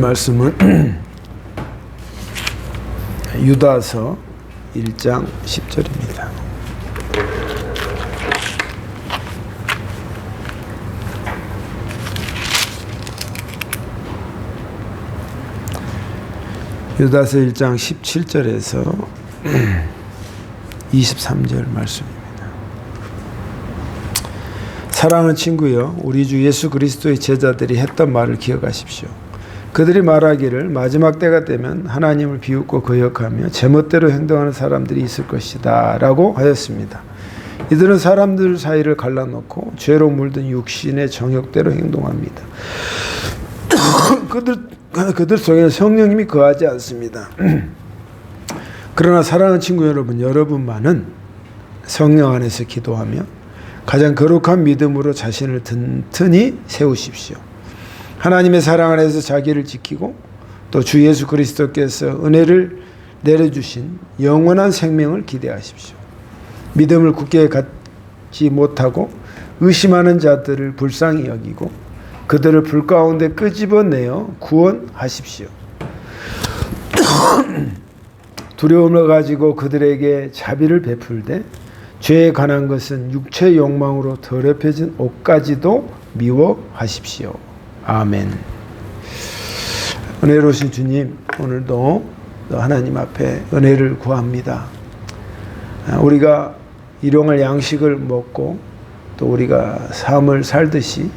말씀은 유다서 1장 10절입니다. 유다서 1장 17절에서 23절 말씀입니다. 사랑하는 친구여, 우리 주 예수 그리스도의 제자들이 했던 말을 기억하십시오. 그들이 말하기를 마지막 때가 되면 하나님을 비웃고 거역하며 제멋대로 행동하는 사람들이 있을 것이다 라고 하였습니다. 이들은 사람들 사이를 갈라놓고 죄로 물든 육신의 정욕대로 행동합니다. 그들 속에는 성령님이 거하지 않습니다. 그러나 사랑하는 친구 여러분, 여러분만은 성령 안에서 기도하며 가장 거룩한 믿음으로 자신을 든든히 세우십시오. 하나님의 사랑 안에서 자기를 지키고 또 주 예수 그리스도께서 은혜를 내려주신 영원한 생명을 기대하십시오. 믿음을 굳게 갖지 못하고 의심하는 자들을 불쌍히 여기고 그들을 불 가운데 끄집어내어 구원하십시오. 두려움을 가지고 그들에게 자비를 베풀되 죄에 관한 것은 육체의 욕망으로 더럽혀진 옷까지도 미워하십시오. 아멘. 은혜로우신 주님, 오늘도 하나님 앞에 은혜를 구합니다. 우리가 일용할 양식을 먹고 또 우리가 삶을 살듯이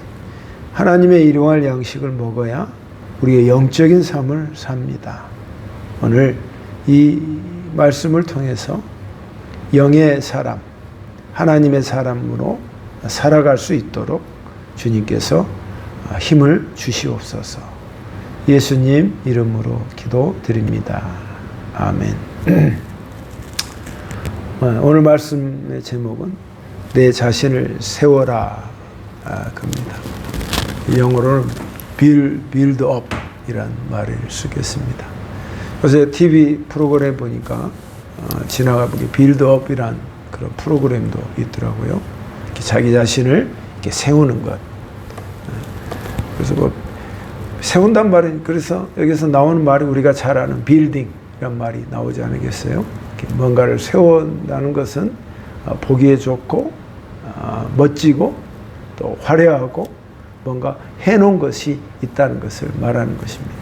하나님의 일용할 양식을 먹어야 우리의 영적인 삶을 삽니다. 오늘 이 말씀을 통해서 영의 사람, 하나님의 사람으로 살아갈 수 있도록 주님께서 힘을 주시옵소서. 예수님 이름으로 기도드립니다. 아멘. 오늘 말씀의 제목은 내 자신을 세워라 겁니다. 영어로는 build up 이란 말을 쓰겠습니다. 요새 TV 프로그램 보니까 지나가 보니 build up 이란 그런 프로그램도 있더라고요. 이렇게 자기 자신을 이렇게 세우는 것. 그래서 뭐 세운단 말이, 그래서 여기서 나오는 말이 우리가 잘 아는 빌딩이란 말이 나오지 않겠어요? 뭔가를 세운다는 것은 보기에 좋고 멋지고 또 화려하고 뭔가 해놓은 것이 있다는 것을 말하는 것입니다.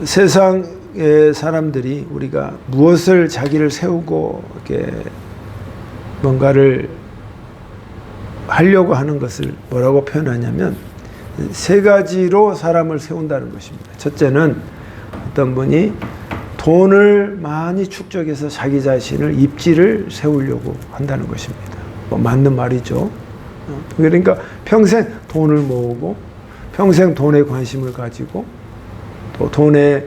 세상의 사람들이 우리가 무엇을 자기를 세우고 이렇게 뭔가를 하려고 하는 것을 뭐라고 표현하냐면 세 가지로 사람을 세운다는 것입니다. 첫째는 어떤 분이 돈을 많이 축적해서 자기 자신을 입지를 세우려고 한다는 것입니다. 뭐 맞는 말이죠. 그러니까 평생 돈을 모으고 평생 돈에 관심을 가지고 또 돈에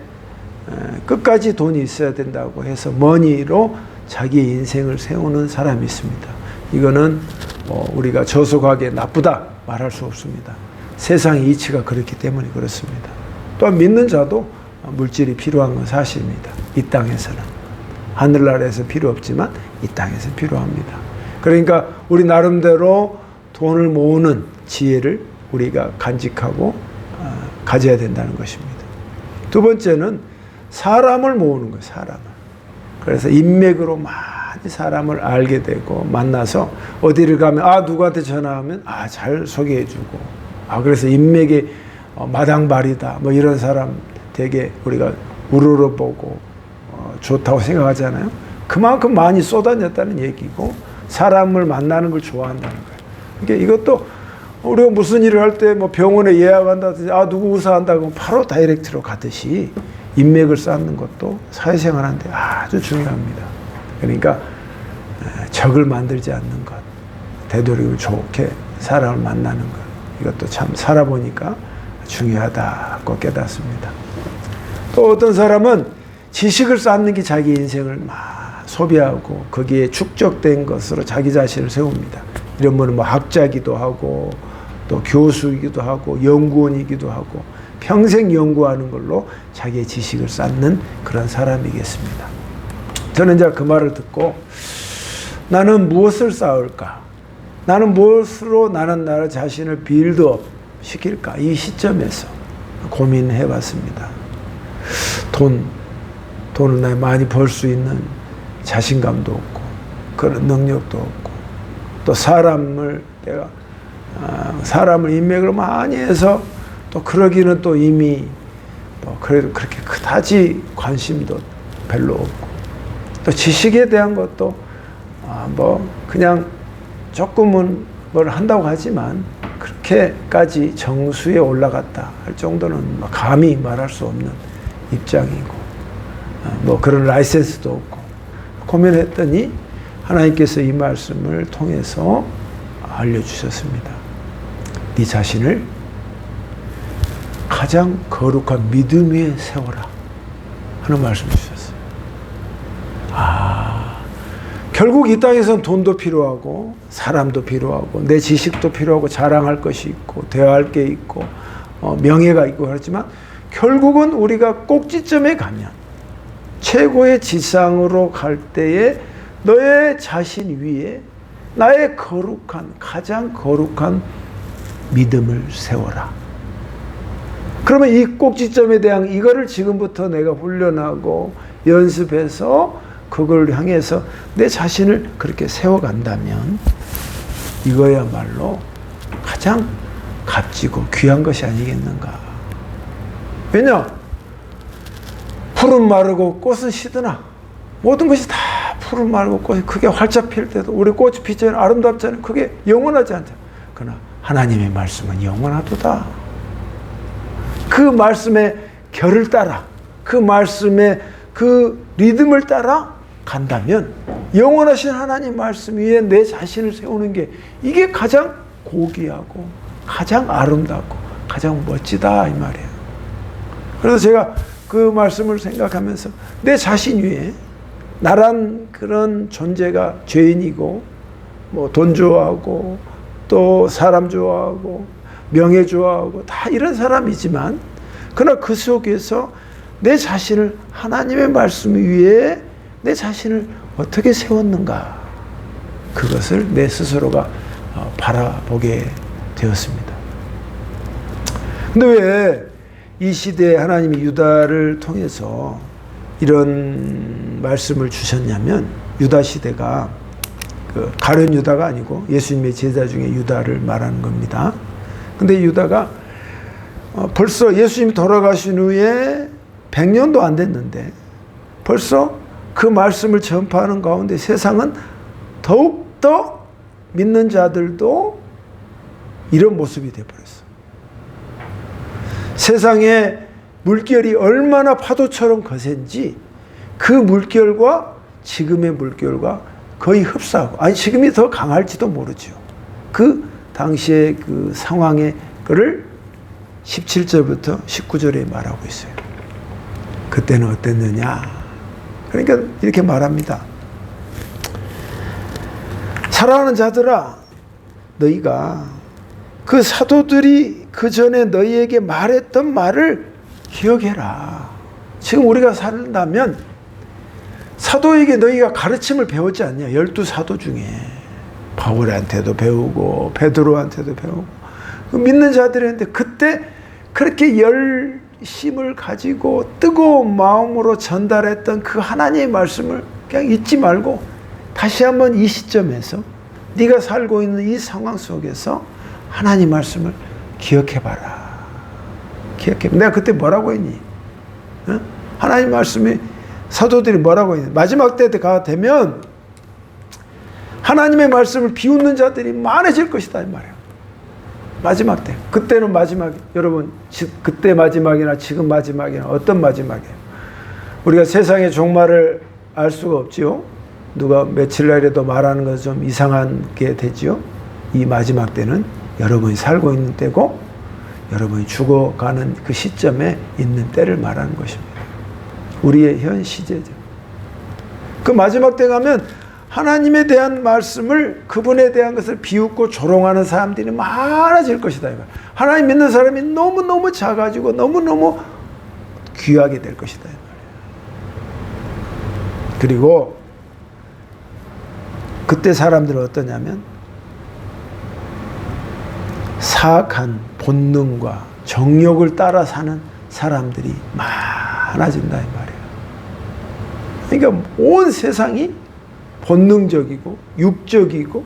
끝까지 돈이 있어야 된다고 해서 머니로 자기의 인생을 세우는 사람이 있습니다. 이거는 우리가 저속하게 나쁘다 말할 수 없습니다. 세상의 이치가 그렇기 때문에 그렇습니다. 또한 믿는 자도 물질이 필요한 건 사실입니다. 이 땅에서는. 하늘나라에서 필요 없지만 이 땅에서 필요합니다. 그러니까 우리 나름대로 돈을 모으는 지혜를 우리가 간직하고 가져야 된다는 것입니다. 두 번째는 사람을 모으는 거예요. 사람을. 그래서 인맥으로 많이 사람을 알게 되고 만나서 어디를 가면 누구한테 전화하면 잘 소개해주고 그래서 인맥이 마당발이다 뭐 이런 사람 되게 우리가 우러러보고 좋다고 생각하잖아요. 그만큼 많이 쏟아졌다는 얘기고 사람을 만나는 걸 좋아한다는 거예요. 그러니까 이것도 우리가 무슨 일을 할 때 뭐 병원에 예약한다든지 누구 의사한다고 바로 다이렉트로 가듯이 인맥을 쌓는 것도 사회생활하는데 아주 중요합니다. 그러니까 적을 만들지 않는 것, 되도록이면 좋게 사람을 만나는 것, 이것도 참 살아보니까 중요하다고 깨닫습니다. 또 어떤 사람은 지식을 쌓는 게 자기 인생을 막 소비하고 거기에 축적된 것으로 자기 자신을 세웁니다. 이런 분은 뭐 학자기도 하고 또 교수이기도 하고 연구원이기도 하고 평생 연구하는 걸로 자기의 지식을 쌓는 그런 사람이겠습니다. 저는 이제 그 말을 듣고 나는 무엇을 쌓을까? 나는 무엇으로 나를 자신을 빌드업 시킬까? 이 시점에서 고민해 봤습니다. 돈을 내가 많이 벌 수 있는 자신감도 없고, 그런 능력도 없고, 또 사람을 인맥을 많이 해서 또 그러기는 또 이미 그래도 그렇게 그다지 관심도 별로 없고, 또 지식에 대한 것도 그냥 조금은 뭘 한다고 하지만 그렇게까지 정수에 올라갔다 할 정도는 감히 말할 수 없는 입장이고, 그런 라이센스도 없고, 고민했더니 하나님께서 이 말씀을 통해서 알려주셨습니다. 네 자신을 가장 거룩한 믿음 위에 세워라 하는 말씀을 주셨어요. 결국 이 땅에서는 돈도 필요하고 사람도 필요하고 내 지식도 필요하고 자랑할 것이 있고 대화할 게 있고 명예가 있고 그렇지만, 결국은 우리가 꼭지점에 가면 최고의 지상으로 갈 때에 너의 자신 위에 나의 가장 거룩한 믿음을 세워라. 그러면 이 꼭지점에 대한 이거를 지금부터 내가 훈련하고 연습해서 그걸 향해서 내 자신을 그렇게 세워간다면 이거야말로 가장 값지고 귀한 것이 아니겠는가. 왜냐? 풀은 마르고 꽃은 시드나 모든 것이 다 풀은 마르고 꽃이 그게 활짝 필 때도 우리 꽃이 피잖아요. 아름답잖아요. 그게 영원하지 않잖아요. 그러나 하나님의 말씀은 영원하도다. 그 말씀의 결을 따라, 그 말씀의 그 리듬을 따라 간다면 영원하신 하나님 말씀 위에 내 자신을 세우는 게 이게 가장 고귀하고 가장 아름답고 가장 멋지다 이 말이에요. 그래서 제가 그 말씀을 생각하면서 내 자신 위에 나란 그런 존재가 죄인이고 돈 좋아하고 또 사람 좋아하고 명예 좋아하고 다 이런 사람이지만, 그러나 그 속에서 내 자신을 하나님의 말씀 위에 내 자신을 어떻게 세웠는가, 그것을 내 스스로가 바라보게 되었습니다. 근데 왜 이 시대에 하나님이 유다를 통해서 이런 말씀을 주셨냐면, 유다 시대가 가룟 유다가 아니고 예수님의 제자 중에 유다를 말하는 겁니다. 근데 유다가 벌써 예수님이 돌아가신 후에 100년도 안 됐는데 벌써 그 말씀을 전파하는 가운데 세상은 더욱더 믿는 자들도 이런 모습이 되어버렸어. 세상에 물결이 얼마나 파도처럼 거센지 그 물결과 지금의 물결과 거의 흡사하고, 아니 지금이 더 강할지도 모르죠. 그 당시의 그 상황의 거를 17절부터 19절에 말하고 있어요. 그때는 어땠느냐? 그러니까 이렇게 말합니다. 사랑하는 자들아, 너희가 그 사도들이 그 전에 너희에게 말했던 말을 기억해라. 지금 우리가 산다면 사도에게 너희가 가르침을 배웠지 않냐? 12사도 중에 바울한테도 배우고 베드로한테도 배우고 믿는 자들한테 그때 그렇게 열심을 가지고 뜨거운 마음으로 전달했던 그 하나님의 말씀을 그냥 잊지 말고 다시 한번 이 시점에서 네가 살고 있는 이 상황 속에서 하나님 말씀을 기억해봐라. 내가 그때 뭐라고 했니? 하나님 말씀이 사도들이 뭐라고 했니? 마지막 때가 되면 하나님의 말씀을 비웃는 자들이 많아질 것이다 이 말이에요. 마지막 때. 그때는 마지막. 여러분 그때 마지막이나 지금 마지막이나 어떤 마지막이에요? 우리가 세상의 종말을 알 수가 없지요. 누가 며칠 날에도 말하는 것은 좀 이상한 게 되지요. 이 마지막 때는 여러분이 살고 있는 때고 여러분이 죽어가는 그 시점에 있는 때를 말하는 것입니다. 우리의 현 시제죠. 그 마지막 때 가면 하나님에 대한 말씀을, 그분에 대한 것을 비웃고 조롱하는 사람들이 많아질 것이다. 하나님 믿는 사람이 너무너무 작아지고 너무너무 귀하게 될 것이다. 그리고 그때 사람들은 어떠냐면 사악한 본능과 정욕을 따라 사는 사람들이 많아진다 이 말이에요. 그러니까 온 세상이 본능적이고 육적이고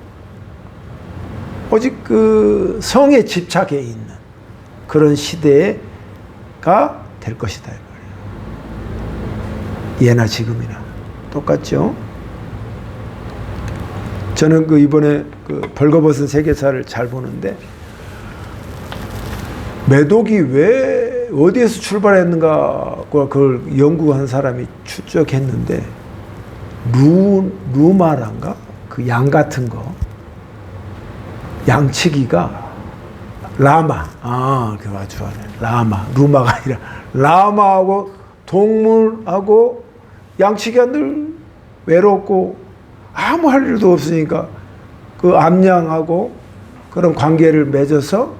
오직 그 성에 집착해 있는 그런 시대가 될 것이다 이 말이에요. 예나 지금이나 똑같죠. 저는 그 이번에 그 벌거벗은 세계사를 잘 보는데 매독이 왜 어디에서 출발했는가 그걸 연구한 사람이 추적했는데 루마란가 그 양 같은 거 양치기가 라마 그 아주 라마 루마가 아니라 라마하고 동물하고 양치기가 늘 외롭고 아무 할 일도 없으니까 그 암양하고 그런 관계를 맺어서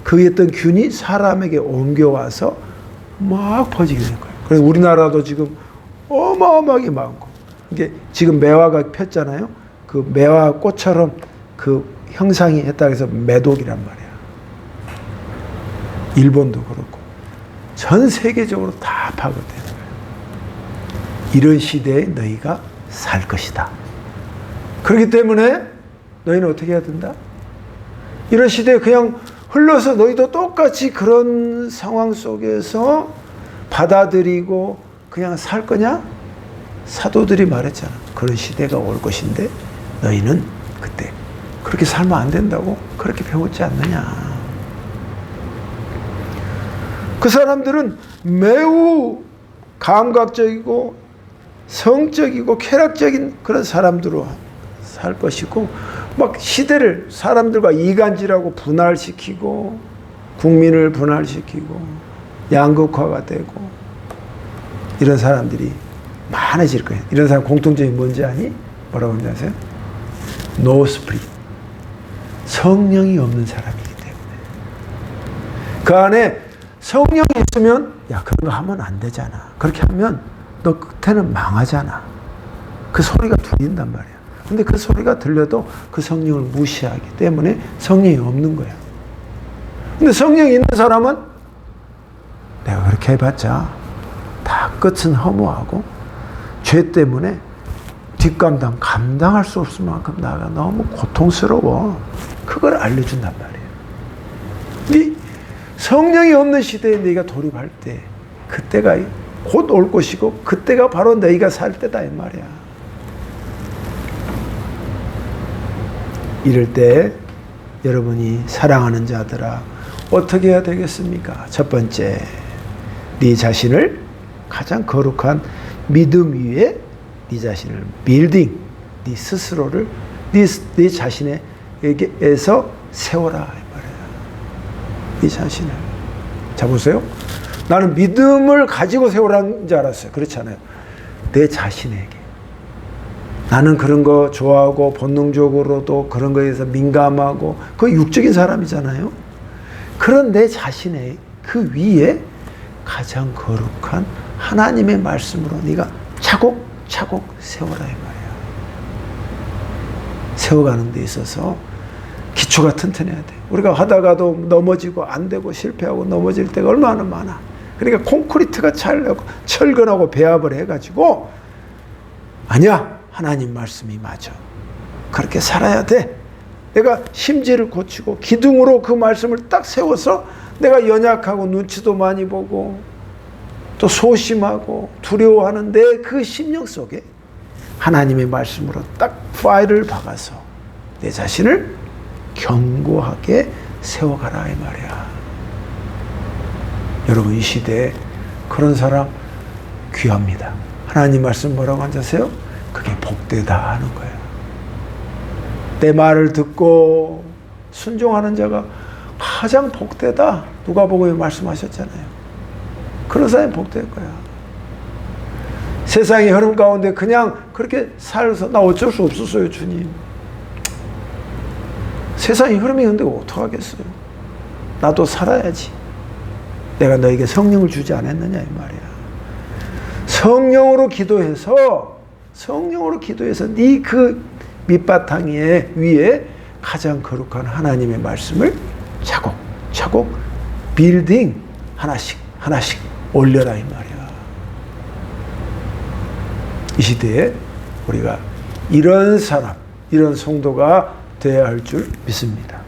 그에 있던 균이 사람에게 옮겨와서 막 퍼지게 된 거예요. 그래서 우리나라도 지금 어마어마하게 많고 이게 지금 매화가 폈잖아요. 그 매화 꽃처럼 그 형상이 했다 해서 매독이란 말이야. 일본도 그렇고 전 세계적으로 다 파고드는 거예요. 이런 시대에 너희가 살 것이다. 그렇기 때문에 너희는 어떻게 해야 된다? 이런 시대에 그냥 흘러서 너희도 똑같이 그런 상황 속에서 받아들이고 그냥 살 거냐? 사도들이 말했잖아. 그런 시대가 올 것인데 너희는 그때 그렇게 살면 안 된다고 그렇게 배웠지 않느냐. 그 사람들은 매우 감각적이고 성적이고 쾌락적인 그런 사람들로 살 것이고 막 시대를 사람들과 이간질하고 분할시키고 국민을 분할시키고 양극화가 되고 이런 사람들이 많아질 거예요. 이런 사람 공통점이 뭔지 아니? 뭐라고 하는지 아세요? No spirit. 성령이 없는 사람이기 때문에. 그 안에 성령이 있으면 야 그런 거 하면 안 되잖아. 그렇게 하면 너 끝에는 망하잖아. 그 소리가 들린단 말이야. 근데 그 소리가 들려도 그 성령을 무시하기 때문에 성령이 없는 거야. 근데 성령이 있는 사람은 내가 그렇게 해봤자 다 끝은 허무하고 죄 때문에 감당할 수 없을 만큼 나가 너무 고통스러워. 그걸 알려준단 말이에요. 이 성령이 없는 시대에 너희가 돌입할 때 그때가 곧 올 것이고 그때가 바로 너희가 살 때다 이 말이야. 이럴 때 여러분이 사랑하는 자들아 어떻게 해야 되겠습니까? 첫 번째, 네 자신을 가장 거룩한 믿음 위에 네 자신을 빌딩, 네 스스로를 네 자신에게서 세워라 이 말이야. 네 자신을. 자 보세요. 나는 믿음을 가지고 세우라는 줄 알았어요. 그렇지 않아요. 내 자신에게. 나는 그런 거 좋아하고 본능적으로도 그런 거에 대해서 민감하고 그 육적인 사람이잖아요. 그런 내 자신의 그 위에 가장 거룩한 하나님의 말씀으로 네가 차곡차곡 세워라 이 말이야. 세워가는 데 있어서 기초가 튼튼해야 돼. 우리가 하다가도 넘어지고 안 되고 실패하고 넘어질 때가 얼마나 많아. 그러니까 콘크리트가 철근하고 배합을 해가지고 아니야. 하나님 말씀이 맞아. 그렇게 살아야 돼. 내가 심지를 고치고 기둥으로 그 말씀을 딱 세워서 내가 연약하고 눈치도 많이 보고 또 소심하고 두려워하는 내 그 심령 속에 하나님의 말씀으로 딱 파일을 박아서 내 자신을 견고하게 세워가라 이 말이야. 여러분 이 시대에 그런 사람 귀합니다. 하나님 말씀 뭐라고 하세요? 그게 복되다 하는 거예요. 내 말을 듣고 순종하는 자가 가장 복되다. 누가복음에 말씀하셨잖아요. 그런 사람이 복될 거야. 세상의 흐름 가운데 그냥 그렇게 살아서 나 어쩔 수 없었어요 주님. 세상의 흐름이 근데 어떡하겠어요. 나도 살아야지. 내가 너에게 성령을 주지 않았느냐 이 말이야. 성령으로 기도해서 네 그 밑바탕 위에 가장 거룩한 하나님의 말씀을 차곡차곡 빌딩 하나씩 올려라 이 말이야. 이 시대에 우리가 이런 사람, 이런 성도가 되어야 할 줄 믿습니다.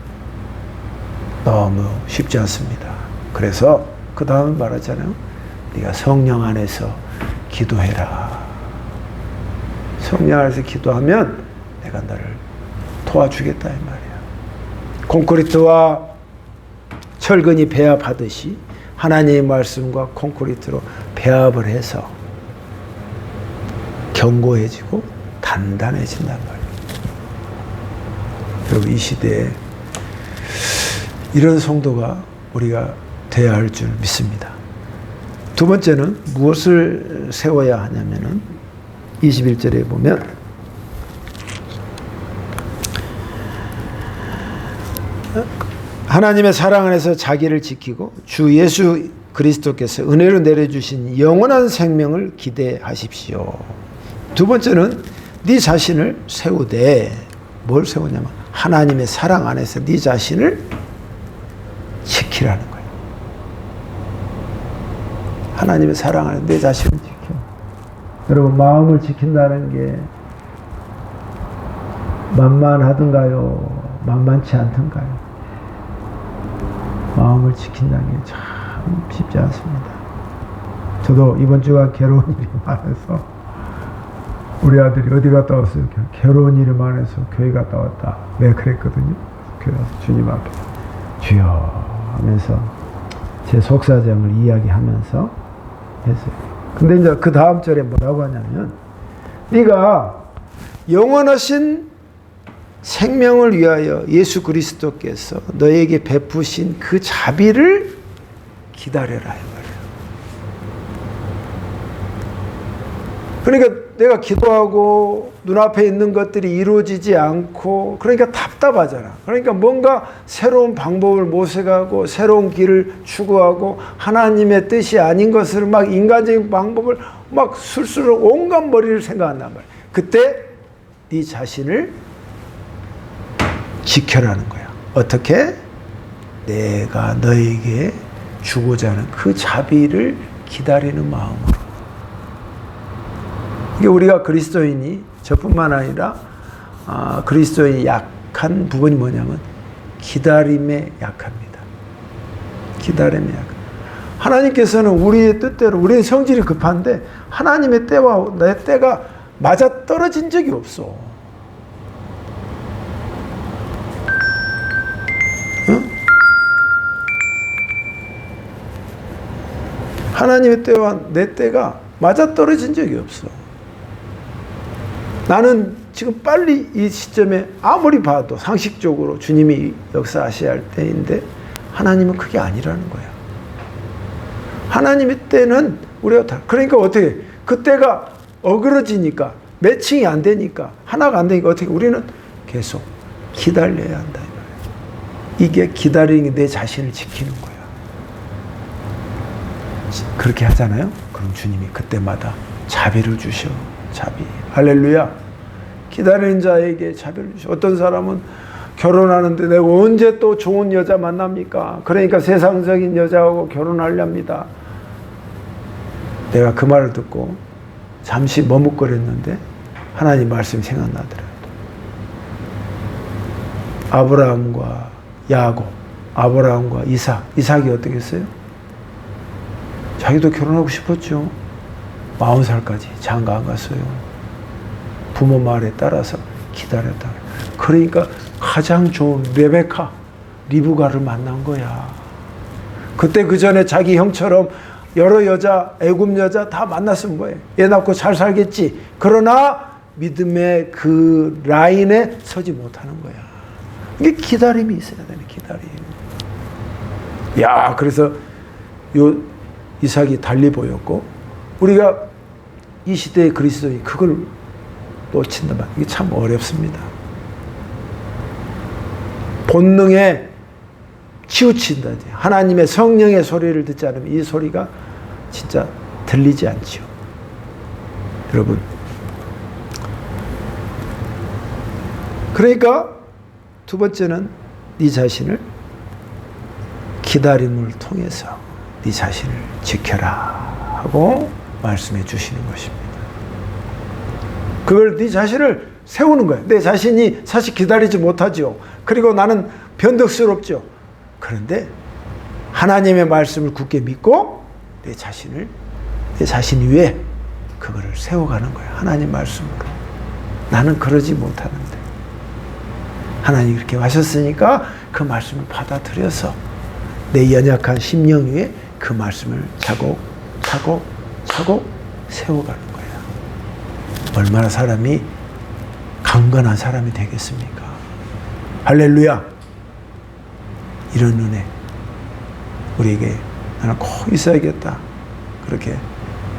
너무 쉽지 않습니다. 그래서 그 다음에 말하잖아요. 네가 성령 안에서 기도해라. 성령 안에서 기도하면 내가 너를 도와주겠다 이 말이야. 콘크리트와 철근이 배합하듯이 하나님의 말씀과 콘크리트로 배합을 해서 견고해지고 단단해진단 말이에요. 여러분, 이 시대에 이런 성도가 우리가 되어야 할 줄 믿습니다. 두 번째는 무엇을 세워야 하냐면은 21절에 보면 하나님의 사랑 안에서 자기를 지키고 주 예수 그리스도께서 은혜로 내려주신 영원한 생명을 기대하십시오. 두 번째는 네 자신을 세우되, 뭘 세우냐면 하나님의 사랑 안에서 네 자신을 지키라는 거예요. 하나님의 사랑 안에서 내 자신을 지켜. 여러분, 마음을 지킨다는 게 만만하던가요? 만만치 않던가요? 마음을 지킨다는 게 참 쉽지 않습니다. 저도 이번 주가 괴로운 일이 많아서 우리 아들이 어디 갔다 왔어요? 괴로운 일이 많아서 교회 갔다 왔다. 내가 그랬거든요. 교회 와서 주님 앞에 주여 하면서 제 속사정을 이야기하면서 했어요. 근데 이제 그 다음 절에 뭐라고 하냐면 네가 영원하신 생명을 위하여 예수 그리스도께서 너에게 베푸신 그 자비를 기다려라 이 말이에요. 그러니까 내가 기도하고 눈앞에 있는 것들이 이루어지지 않고 그러니까 답답하잖아. 그러니까 뭔가 새로운 방법을 모색하고 새로운 길을 추구하고 하나님의 뜻이 아닌 것을 막 인간적인 방법을 막 술술 온갖 머리를 생각한단 말이야. 그때 네 자신을 지켜라는 거야. 어떻게? 내가 너에게 주고자 하는 그 자비를 기다리는 마음으로. 이게 우리가 그리스도인이 저뿐만 아니라 그리스도인이 약한 부분이 뭐냐면 기다림에 약합니다. 기다림에 약합니다. 하나님께서는 우리의 뜻대로, 우리는 성질이 급한데 하나님의 때와 내 때가 맞아 떨어진 적이 없어. 하나님의 때와 내 때가 맞아 떨어진 적이 없어. 나는 지금 빨리 이 시점에 아무리 봐도 상식적으로 주님이 역사하셔야 할 때인데 하나님은 그게 아니라는 거야. 하나님의 때는 우리가 다, 그러니까 어떻게, 그때가 어그러지니까, 매칭이 안 되니까, 하나가 안 되니까 어떻게, 우리는 계속 기다려야 한다. 이게 기다리는 게 내 자신을 지키는 거야. 그렇게 하잖아요. 그럼 주님이 그때마다 자비를 주셔. 자비. 할렐루야. 기다리는 자에게 자비를 주셔. 어떤 사람은 결혼하는데 내가 언제 또 좋은 여자 만납니까? 그러니까 세상적인 여자하고 결혼하렵니다. 내가 그 말을 듣고 잠시 머뭇거렸는데 하나님 말씀이 생각나더라고요. 아브라함과 야곱, 아브라함과 이삭이 어떻게 했어요? 자기도 결혼하고 싶었죠. 40살까지 장가 안 갔어요. 부모 말에 따라서 기다렸다. 그러니까 가장 좋은 레베카, 리브가를 만난 거야. 그때 그 전에 자기 형처럼 여러 여자, 애굽 여자 다 만났으면 뭐해? 애 낳고 잘 살겠지. 그러나 믿음의 그 라인에 서지 못하는 거야. 이게 기다림이 있어야 되네, 기다림. 야, 그래서 이삭이 달리 보였고, 우리가 이 시대의 그리스도인이 그걸 놓친다면 이게 참 어렵습니다. 본능에 치우친다지. 하나님의 성령의 소리를 듣지 않으면 이 소리가 진짜 들리지 않지요. 여러분, 그러니까 두 번째는 네 자신을 기다림을 통해서 네 자신을 지켜라 하고 말씀해 주시는 것입니다. 그걸 네 자신을 세우는 거예요. 내 자신이 사실 기다리지 못하죠. 그리고 나는 변덕스럽죠. 그런데 하나님의 말씀을 굳게 믿고 내 자신 위에 그거를 세워가는 거예요. 하나님 말씀으로. 나는 그러지 못하는데 하나님이 그렇게 하셨으니까 그 말씀을 받아들여서 내 연약한 심령 위에 그 말씀을 차곡차곡 세워가는 거예요. 얼마나 사람이 강건한 사람이 되겠습니까? 할렐루야! 이런 은혜 우리에게 나는 꼭 있어야겠다. 그렇게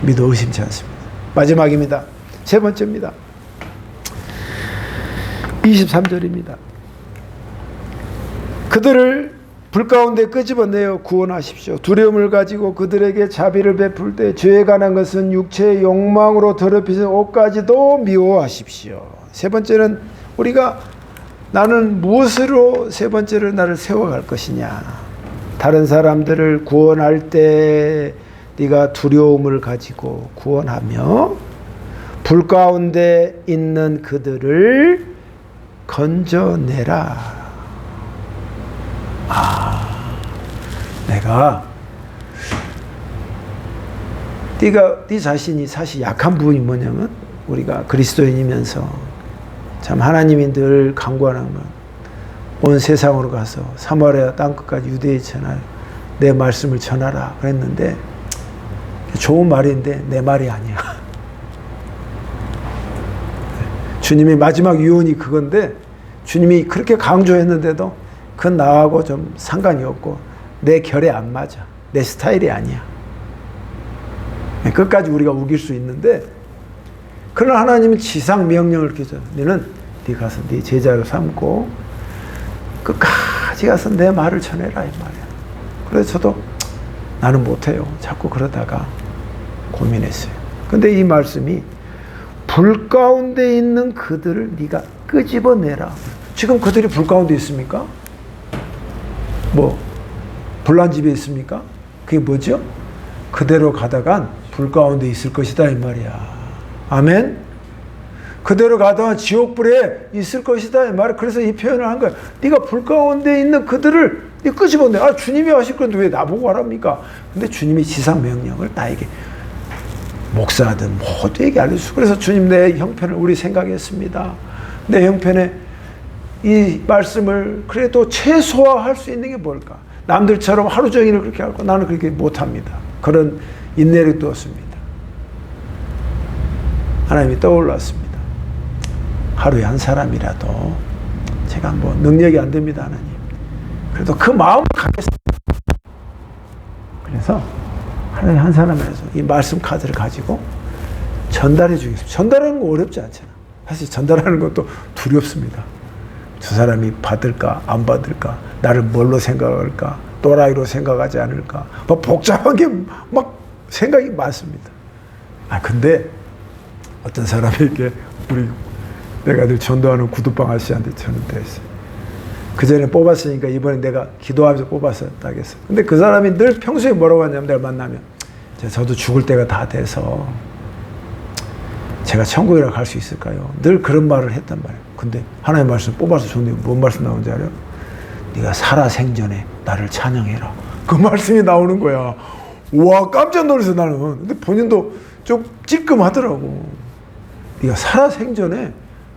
믿어 의심치 않습니다. 마지막입니다. 세 번째입니다. 23절입니다. 그들을 불 가운데 끄집어내어 구원하십시오. 두려움을 가지고 그들에게 자비를 베풀 때 죄에 관한 것은 육체의 욕망으로 더럽히신 옷까지도 미워하십시오. 세 번째는 우리가 나는 무엇으로 세 번째로 나를 세워갈 것이냐. 다른 사람들을 구원할 때 네가 두려움을 가지고 구원하며 불 가운데 있는 그들을 건져내라. 내가 네 자신이 사실 약한 부분이 뭐냐면 우리가 그리스도인이면서 참 하나님이 늘 강구하는 건 온 세상으로 가서 사마리아 땅끝까지 유대에 전하라. 내 말씀을 전하라 그랬는데 좋은 말인데 내 말이 아니야. 주님의 마지막 유언이 그건데 주님이 그렇게 강조했는데도 그건 나하고 좀 상관이 없고 내 결에 안 맞아. 내 스타일이 아니야. 끝까지 우리가 우길 수 있는데 그러나 하나님은 지상 명령을 이렇게 줘. 너는 네 가서 네 제자로 삼고 끝까지 가서 내 말을 전해라 이 말이야. 그래서 저도 나는 못해요. 자꾸 그러다가 고민했어요. 근데 이 말씀이 불 가운데 있는 그들을 네가 끄집어내라. 지금 그들이 불 가운데 있습니까? 불난 집에 있습니까? 그게 뭐죠? 그대로 가다간 불 가운데 있을 것이다 이 말이야. 아멘? 그대로 가다간 지옥불에 있을 것이다 이 말이야. 그래서 이 표현을 한 거야. 네가 불 가운데 있는 그들을 네 끄집어내. 주님이 하실 건데 왜 나보고 하랍니까? 근데 주님이 지상 명령을 나에게 목사든 모두에게 알려주고 그래서 주님 내 형편을 우리 생각했습니다. 내 형편에 이 말씀을 그래도 최소화할 수 있는 게 뭘까? 남들처럼 하루 종일 그렇게 하고 나는 그렇게 못합니다. 그런 인내를 두었습니다. 하나님이 떠올랐습니다. 하루에 한 사람이라도 제가 능력이 안 됩니다. 하나님. 그래도 그 마음을 갖겠습니다. 그래서 하루에 한 사람이라도 이 말씀 카드를 가지고 전달해 주겠습니다. 전달하는 거 어렵지 않잖아. 사실 전달하는 것도 두렵습니다. 저 사람이 받을까 안 받을까 나를 뭘로 생각할까 또라이로 생각하지 않을까 복잡한 게 막 생각이 많습니다. 근데 어떤 사람에게 내가 늘 전도하는 구두방 아저씨한테 전화를 했어요. 그 전에 뽑았으니까 이번에 내가 기도하면서 뽑았었다 했어. 근데 그 사람이 늘 평소에 뭐라고 하냐면 내가 만나면 저도 죽을 때가 다 돼서 제가 천국이라 갈 수 있을까요? 늘 그런 말을 했단 말이에요. 근데 하나님 말씀 뽑아서 줬는데 뭔 말씀 나오는지 알아요? 네가 살아생전에 나를 찬양해라. 그 말씀이 나오는 거야. 와 깜짝 놀라서 나는. 근데 본인도 좀 찔끔하더라고. 네가 살아생전에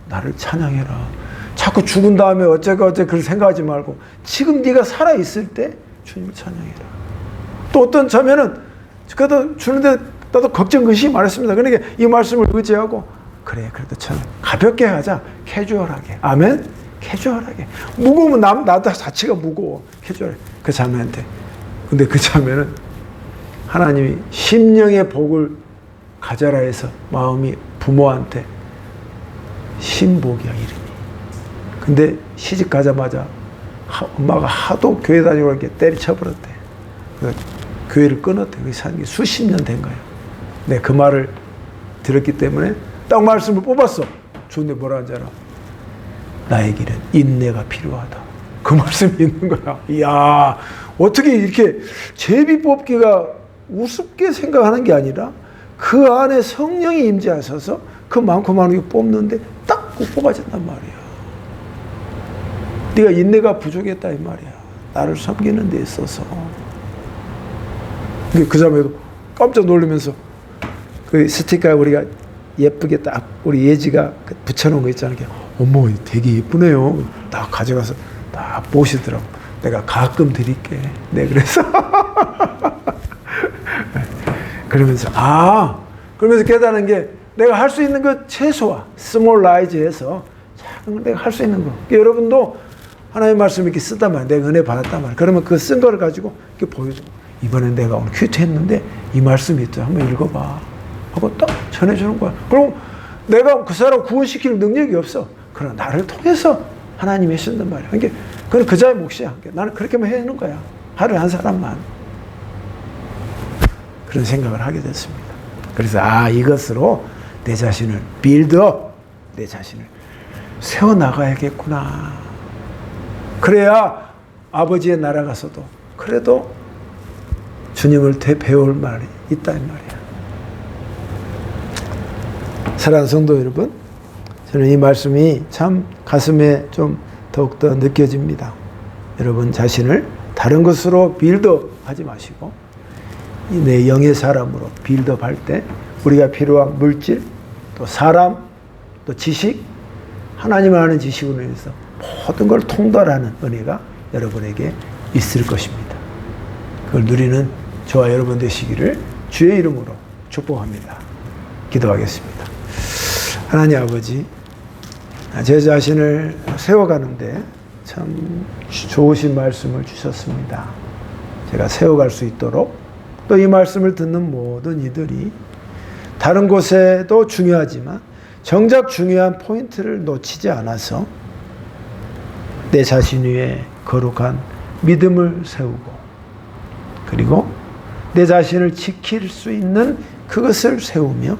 나를 찬양해라. 자꾸 죽은 다음에 어쩌고 그렇게 생각하지 말고 지금 네가 살아있을 때 주님을 찬양해라. 또 어떤 자매는 그래도 주는데 나도 걱정 근심이 많았습니다. 그러니까 이 말씀을 의지하고 그래 그래도 참 가볍게 하자. 캐주얼하게. 아멘? 캐주얼하게. 무거우면 나도 자체가 무거워. 캐주얼하게. 그 자매한테. 근데 그 자매는 하나님이 심령의 복을 가져라 해서 마음이 부모한테 신복이야 이름이. 근데 시집 가자마자 엄마가 하도 교회 다니고 이렇게 때려쳐버렸대. 교회를 끊었대. 그게 사는 게 수십 년 된 거예요. 네, 그 말을 들었기 때문에 딱 말씀을 뽑았어. 좋은데 뭐라 하는지 알아? 나에게는 인내가 필요하다. 그 말씀이 있는 거야. 이야, 어떻게 이렇게 제비 뽑기가 우습게 생각하는 게 아니라 그 안에 성령이 임재하셔서 그 많고 많은 게 뽑는데 딱 뽑아진단 말이야. 네가 인내가 부족했다 이 말이야. 나를 섬기는 데 있어서. 그 사람도 깜짝 놀라면서 그 스티커 우리가 예쁘게 딱 우리 예지가 붙여놓은 거 있잖아요. 어머 되게 예쁘네요. 딱 가져가서 딱 보시더라고. 내가 가끔 드릴게. 네 그래서 그러면서 그러면서 깨닫는 게 내가 할 수 있는 것 최소화 스몰라이즈해서 작은 내가 할 수 있는 거. 그러니까 여러분도 하나님의 말씀 이렇게 쓰단 말이야. 내가 은혜 받았단 말이야. 그러면 그 쓴 거를 가지고 이렇게 보여줘. 이번엔 내가 오늘 큐티했는데 이 말씀이 있죠. 한번 읽어봐. 하고 딱 전해주는 거야. 그럼 내가 그 사람 구원시킬 능력이 없어. 그러나 나를 통해서 하나님이 하신단 말이야. 그러니까 그건 그 자의 몫이야. 나는 그렇게만 해내는 거야. 하루에 한 사람만. 그런 생각을 하게 됐습니다. 그래서 이것으로 내 자신을 빌드업, 내 자신을 세워나가야겠구나. 그래야 아버지의 나라 가서도 그래도 주님을 되배울 말이 있다 이 말이야. 사랑하는 성도 여러분, 저는 이 말씀이 참 가슴에 좀 더욱더 느껴집니다. 여러분 자신을 다른 것으로 빌드업 하지 마시고 내 영의 사람으로 빌드업 할 때 우리가 필요한 물질, 또 사람, 또 지식, 하나님을 아는 지식으로 인해서 모든 걸 통달하는 은혜가 여러분에게 있을 것입니다. 그걸 누리는 저와 여러분 되시기를 주의 이름으로 축복합니다. 기도하겠습니다. 하나님 아버지, 제 자신을 세워가는데 참 좋으신 말씀을 주셨습니다. 제가 세워갈 수 있도록 또 이 말씀을 듣는 모든 이들이 다른 곳에도 중요하지만 정작 중요한 포인트를 놓치지 않아서 내 자신 위에 거룩한 믿음을 세우고 그리고 내 자신을 지킬 수 있는 그것을 세우며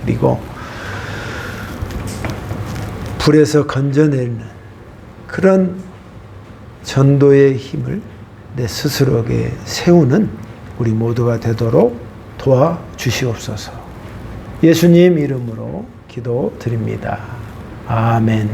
그리고 불에서 건져내는 그런 전도의 힘을 내 스스로에게 세우는 우리 모두가 되도록 도와주시옵소서. 예수님 이름으로 기도드립니다. 아멘.